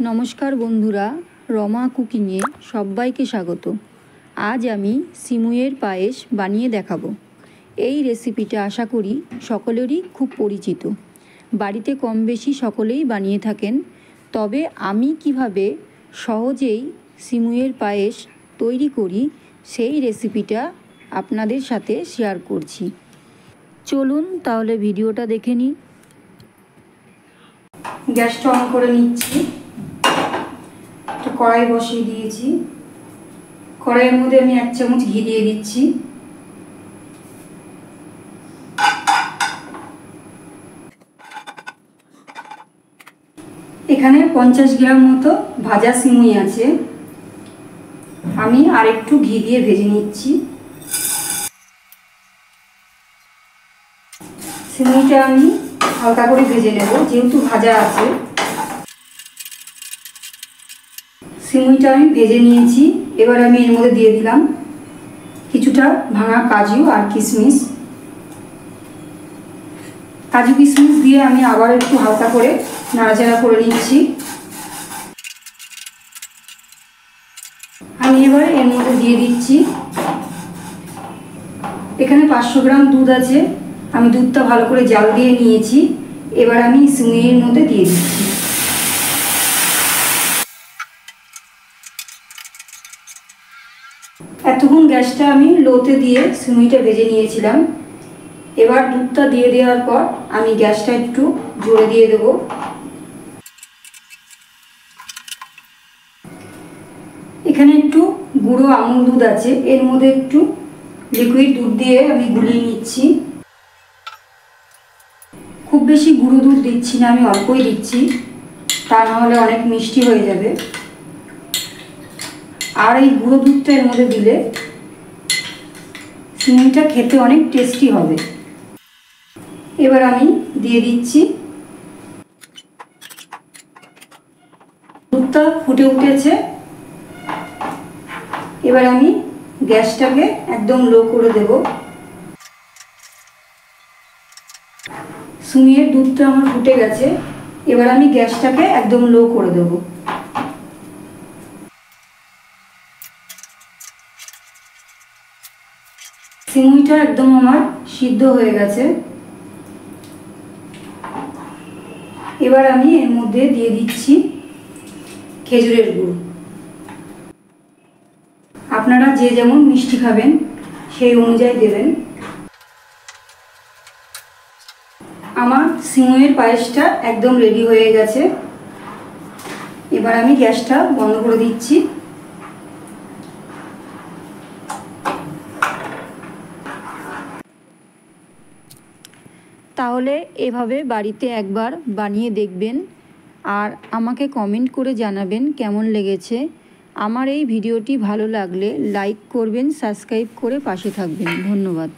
নমস্কার বন্ধুরা, রমা কুকিংয়ে সবাইকে স্বাগত। আজ আমি সিমুইয়ের পায়েস বানিয়ে দেখাবো। এই রেসিপিটা আশা করি সকলেরই খুব পরিচিত, বাড়িতে কম বেশি সকলেই বানিয়ে থাকেন। তবে আমি কিভাবে সহজেই সিমুইয়ের পায়েস তৈরি করি সেই রেসিপিটা আপনাদের সাথে শেয়ার করছি। চলুন তাহলে ভিডিওটা দেখে নিই। গ্যাসটা অন করে নিচ্ছি। কড়াই বসিয়ে দিয়েছি। কড়াইয়ের মধ্যে আমি 1 চামচ ঘি দিয়ে দিচ্ছি। এখানে 50 গ্রাম মতো ভাজা সিমুই আছে, আমি আরেকটু ঘি দিয়ে ভেজে নিচ্ছি। সিমুইটা আমি হালকা করে ভেজে নেব, যেহেতু ভাজা আছে। সিমুইটা আমি ভেজে নিয়েছি। এবার আমি এর মধ্যে দিয়ে দিলাম কিছুটা ভাঙা কাজু আর কিশমিশ। কাজু কিশমিশ দিয়ে আমি আবার একটু হালকা করে নাড়াচাড়া করে নিচ্ছি। আমি এবার এর মধ্যে দিয়ে দিচ্ছি, এখানে 500 গ্রাম দুধ আছে, আমি দুধটা ভালো করে জাল দিয়ে নিয়েছি। এবার আমি সিমুইয়ের মধ্যে দিয়ে দিচ্ছি। এতক্ষণ গ্যাসটা আমি লোতে দিয়ে সিমুইটা ভেজে নিয়েছিলাম। এবার দুধটা দিয়ে দেওয়ার পর আমি গ্যাসটা একটু জোরে দিয়ে দেব। এখানে একটু গুঁড়ো আমুল দুধ আছে, এর মধ্যে একটু লিকুইড দুধ দিয়ে আমি গুলিয়ে নিচ্ছি। খুব বেশি গুঁড়ো দুধ দিচ্ছি না, আমি অল্পই দিচ্ছি, তা নাহলে অনেক মিষ্টি হয়ে যাবে। আর এই গুঁড়ো দুধটা এর মধ্যে দিলে সিমুইটা খেতে অনেক টেস্টি হবে। এবার আমি দিয়ে দিচ্ছি। দুধটা ফুটে উঠেছে। এবার আমি গ্যাসটাকে একদম লো করে দেব। সিমুইয়ের দুধটা আমার ফুটে গেছে। এবার আমি গ্যাসটাকে একদম লো করে দেব। সিমুইটা একদম আমার সিদ্ধ হয়ে গেছে। এবার আমি এর মধ্যে দিয়ে দিচ্ছি খেজুরের গুড়। আপনারা যে যেমন মিষ্টি খাবেন সেই অনুযায়ী দেবেন। আমার সিমুইয়ের পায়েসটা একদম রেডি হয়ে গেছে। এবার আমি গ্যাসটা বন্ধ করে দিচ্ছি। তাহলে এভাবে বাড়িতে একবার বানিয়ে দেখবেন আর আমাকে কমেন্ট করে জানাবেন কেমন লেগেছে। আমার এই ভিডিওটি ভালো লাগলে লাইক করবেন, সাবস্ক্রাইব করে পাশে থাকবেন। ধন্যবাদ।